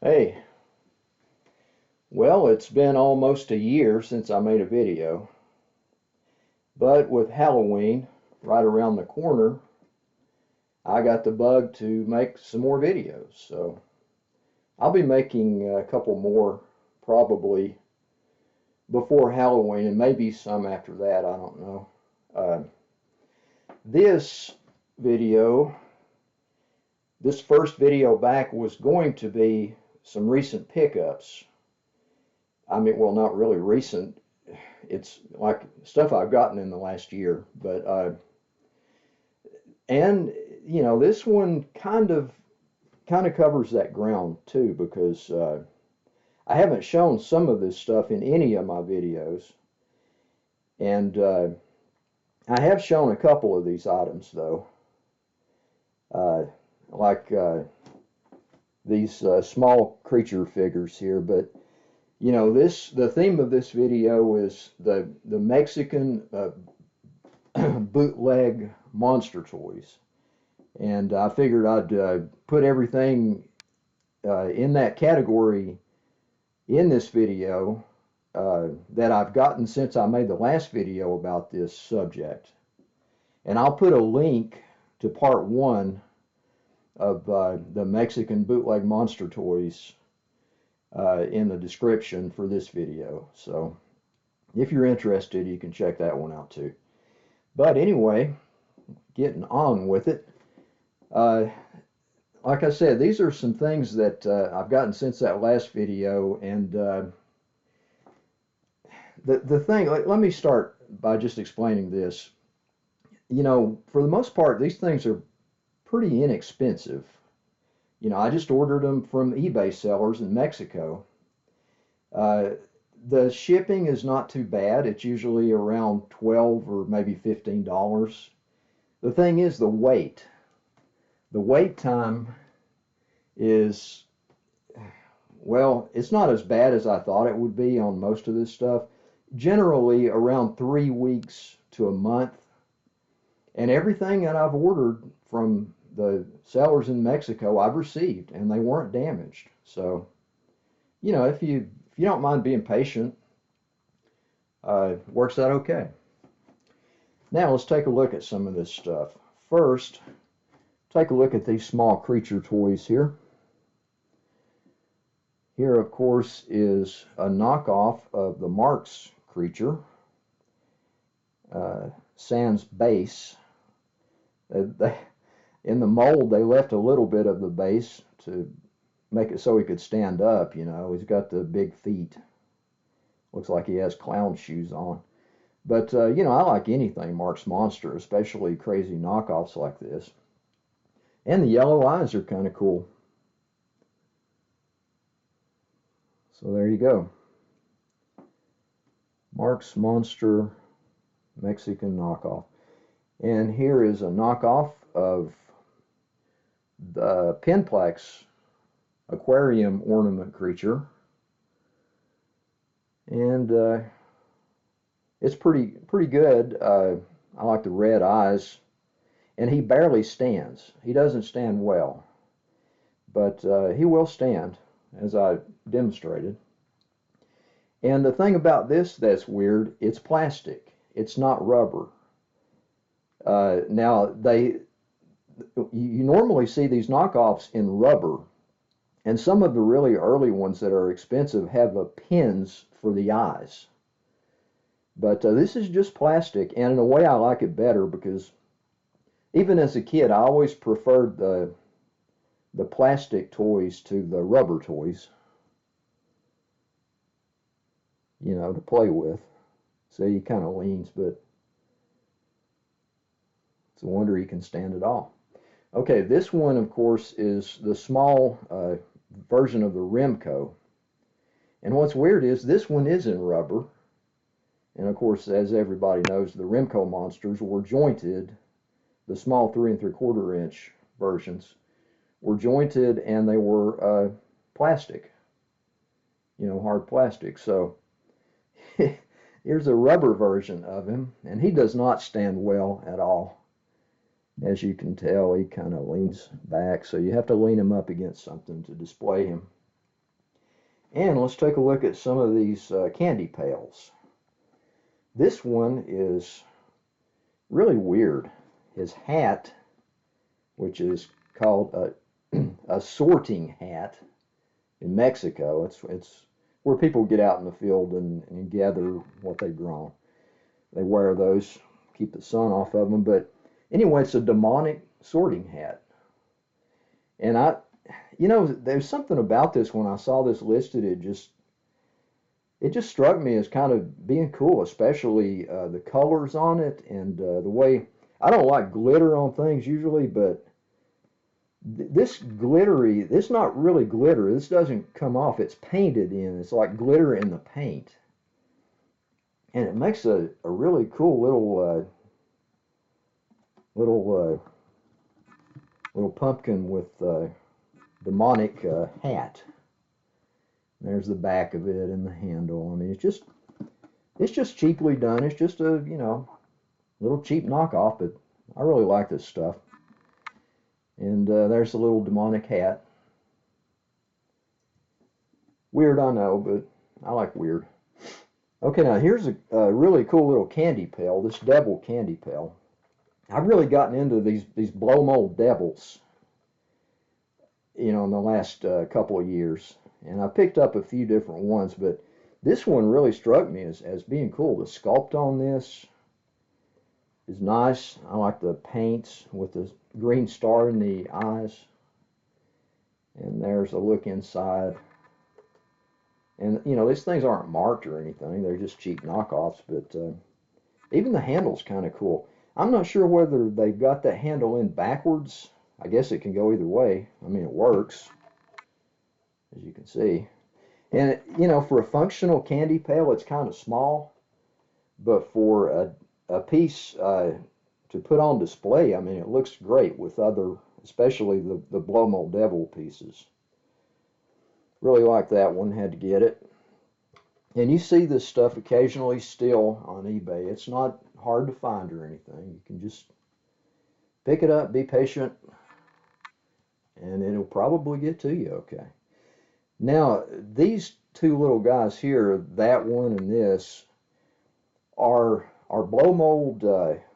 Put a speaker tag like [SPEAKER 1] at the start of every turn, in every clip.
[SPEAKER 1] Hey, well, it's been almost a year since I made a video, but with Halloween right around the corner, I got the bug to make some more videos. So I'll be making a couple more probably before Halloween and maybe some after that. I don't know. Uh, this video, this first video back was going to be some recent pickups. I mean, well, not really recent. It's like stuff I've gotten in the last year, but and this one kind of covers that ground too because I haven't shown some of this stuff in any of my videos, and I have shown a couple of these items though, uh, like these small creature figures here, but the theme of this video is the Mexican bootleg monster toys. And I figured I'd put everything in that category in this video that I've gotten since I made the last video about this subject. And I'll put a link to part one of the Mexican Bootleg Monster Toys in the description for this video. So if you're interested, you can check that one out too. But anyway, getting on with it. Uh, like I said, these are some things that I've gotten since that last video, and the thing. Let me start by just explaining this. For the most part, these things are pretty inexpensive. I just ordered them from eBay sellers in Mexico. Uh, the shipping is not too bad. It's usually around 12 or maybe $15. The thing is the weight. The wait time is, well, it's not as bad as I thought it would be on most of this stuff. Generally around 3 weeks to a month. And everything that I've ordered from the sellers in Mexico, I've received, and they weren't damaged. So, if you don't mind being patient, works out okay. Now let's take a look at some of this stuff. First, take a look at these small creature toys here. Here, of course, is a knockoff of the Marx creature, sans base. In the mold, they left a little bit of the base to make it so he could stand up. He's got the big feet. Looks like he has clown shoes on. But, I like anything Marx Monster, especially crazy knockoffs like this. And the yellow eyes are kind of cool. So there you go. Marx Monster Mexican knockoff. And here is a knockoff of the Pinplex aquarium ornament creature. And it's pretty good. I like the red eyes. And he barely stands. He doesn't stand well. But he will stand, as I demonstrated. And the thing about this that's weird, it's plastic. It's not rubber. Now, you normally see these knockoffs in rubber, and some of the really early ones that are expensive have pins for the eyes. But this is just plastic, and in a way I like it better because even as a kid, I always preferred the plastic toys to the rubber toys, to play with. See, he kind of leans, but it's a wonder he can stand at all. Okay, this one, of course, is the small version of the Remco. And what's weird is this one is in rubber. And of course, as everybody knows, the Remco monsters were jointed. The small 3 3/4 inch versions were jointed, and they were plastic, hard plastic. So here's a rubber version of him, and he does not stand well at all. As you can tell, he kind of leans back, so you have to lean him up against something to display him. And let's take a look at some of these candy pails. This one is really weird. His hat, which is called a sorting hat in Mexico, it's where people get out in the field and gather what they've grown. They wear those, keep the sun off of them. But anyway, it's a demonic sorting hat. And there's something about this when I saw this listed. It just struck me as kind of being cool, especially the colors on it and the way. I don't like glitter on things usually, but this not really glitter. This doesn't come off. It's painted in. It's like glitter in the paint. And it makes a really cool little pumpkin with demonic hat. There's the back of it and the handle. I mean, it's just cheaply done. It's just a little cheap knockoff, but I really like this stuff. And there's the little demonic hat. Weird, I know, but I like weird. Okay, now here's a really cool little candy pail. This devil candy pail. I've really gotten into these blow mold devils, in the last couple of years. And I picked up a few different ones, but this one really struck me as being cool. The sculpt on this is nice. I like the paints with the green star in the eyes. And there's a look inside. And, these things aren't marked or anything. They're just cheap knockoffs, but even the handle's kind of cool. I'm not sure whether they've got that handle in backwards. I guess it can go either way. I mean, it works, as you can see. And, for a functional candy pail, it's kind of small. But for a piece to put on display, I mean, it looks great with other, especially the blow mold devil pieces. Really like that one. Had to get it. And you see this stuff occasionally still on eBay. It's not hard to find or anything. You can just pick it up, be patient, and it'll probably get to you okay. Now, these two little guys here, that one and this, are blow mold.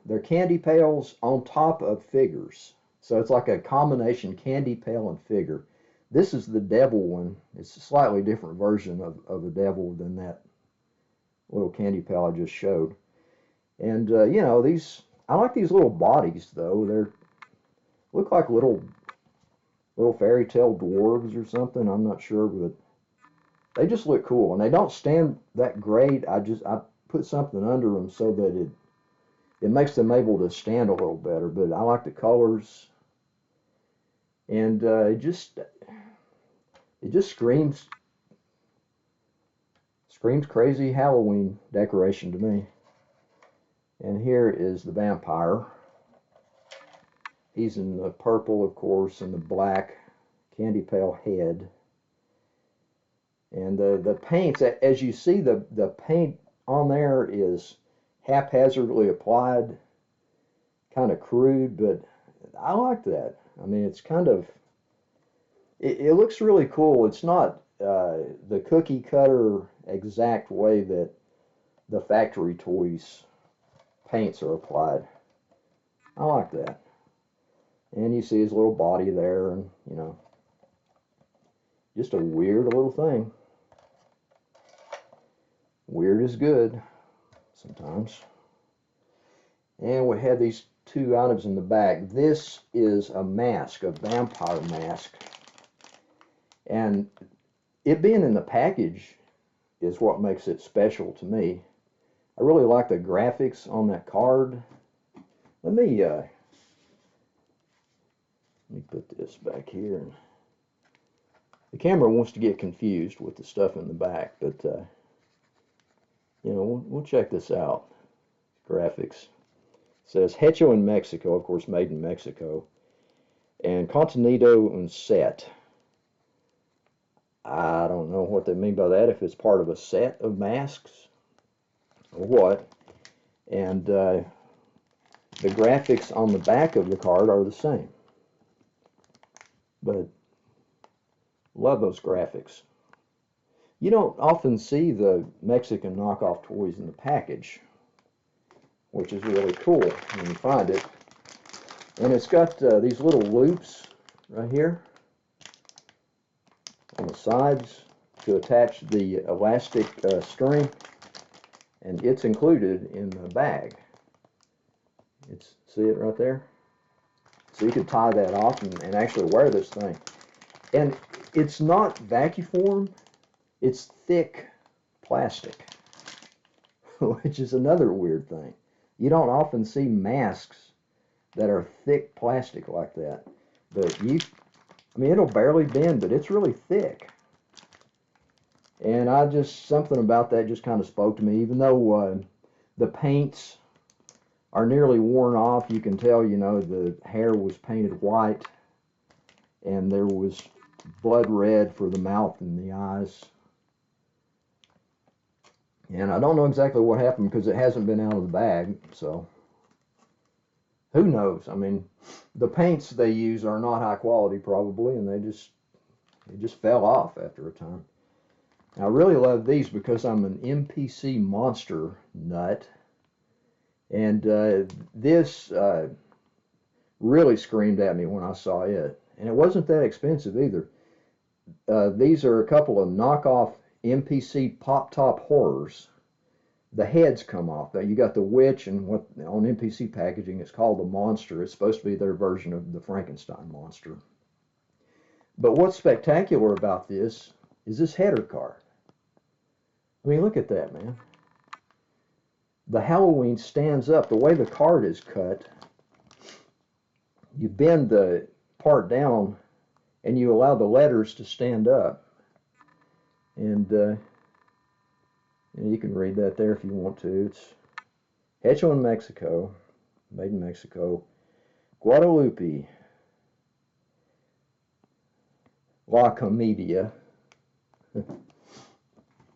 [SPEAKER 1] They're candy pails on top of figures. So it's like a combination candy pail and figure. This is the devil one. It's a slightly different version of a devil than that little candy pail I just showed. And, I like these little bodies, though. They look like little fairy tale dwarves or something. I'm not sure, but they just look cool. And they don't stand that great. I put something under them so that it makes them able to stand a little better. But I like the colors. And it just screams crazy Halloween decoration to me. And here is the vampire. He's in the purple, of course, and the black candy pail head. And the paints, as you see, the paint on there is haphazardly applied, kind of crude, but I like that. I mean, it's kind of, it looks really cool. It's not the cookie cutter exact way that the factory toys paints are applied. I like that. And you see his little body there, and just a weird little thing. Weird is good sometimes. And we have these two items in the back. This is a mask, a vampire mask. And it being in the package is what makes it special to me. I really like the graphics on that card. Let me put this back here. The camera wants to get confused with the stuff in the back, but we'll check this out. Graphics. It says Hecho in Mexico, of course, made in Mexico, and Contenido un set. I don't know what they mean by that, if it's part of a set of masks or what. And the graphics on the back of the card are the same. But love those graphics. You don't often see the Mexican knockoff toys in the package, which is really cool when you find it. And it's got these little loops right here on the sides to attach the elastic string, and it's included in the bag. See it right there? So you could tie that off and actually wear this thing. And it's not vacuum, it's thick plastic, which is another weird thing. You don't often see masks that are thick plastic like that. But I mean, it'll barely bend, but it's really thick. And something about that just kind of spoke to me. Even though the paints are nearly worn off, you can tell, the hair was painted white, and there was blood red for the mouth and the eyes. And I don't know exactly what happened because it hasn't been out of the bag, so who knows? I mean, the paints they use are not high quality probably, and they just fell off after a time. Now, I really love these because I'm an MPC monster nut, and this really screamed at me when I saw it. And it wasn't that expensive either. These are a couple of knockoff MPC pop-top horrors. The heads come off. Now you got the witch, and what on MPC packaging it's called the monster. It's supposed to be their version of the Frankenstein monster. But what's spectacular about this is this header card. I mean, look at that, man. The Halloween stands up. The way the card is cut, you bend the part down and you allow the letters to stand up. And you can read that there if you want to. It's Hecho in Mexico, made in Mexico, Guadalupe, La Comedia.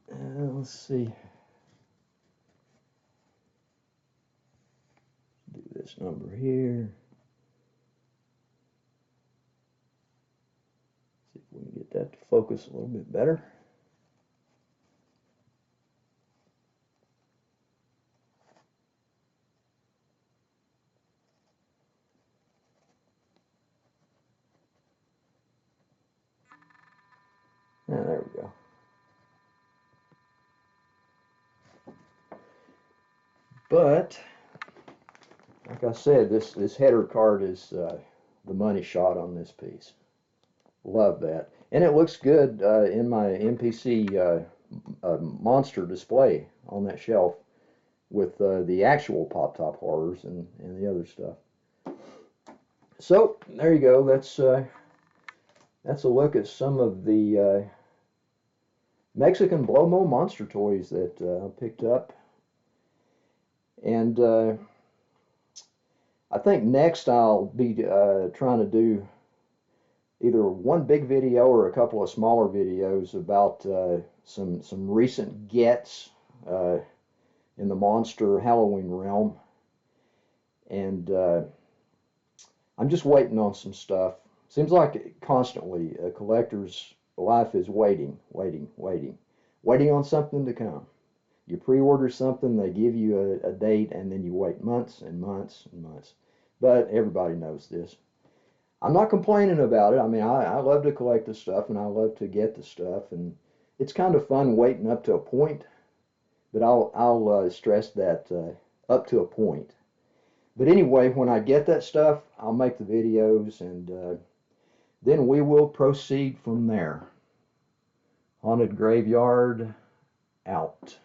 [SPEAKER 1] Let's see. Do this number here. See if we can get that to focus a little bit better. There we go. But, like I said, this header card is the money shot on this piece. Love that. And it looks good in my MPC monster display on that shelf with the actual pop-top horrors and the other stuff. So, there you go. That's a look at some of the Mexican Blow-Mo monster toys that I picked up. And I think next I'll be trying to do either one big video or a couple of smaller videos about some recent gets in the monster Halloween realm. And I'm just waiting on some stuff. Seems like constantly a collector's life is waiting on something to come. You pre-order something, they give you a date, and then you wait months and months and months. But everybody knows this. I'm not complaining about it. I mean, I love to collect the stuff, and I love to get the stuff, and it's kind of fun waiting up to a point. But I'll stress that up to a point. But anyway, when I get that stuff, I'll make the videos, and then we will proceed from there. Haunted Graveyard, out.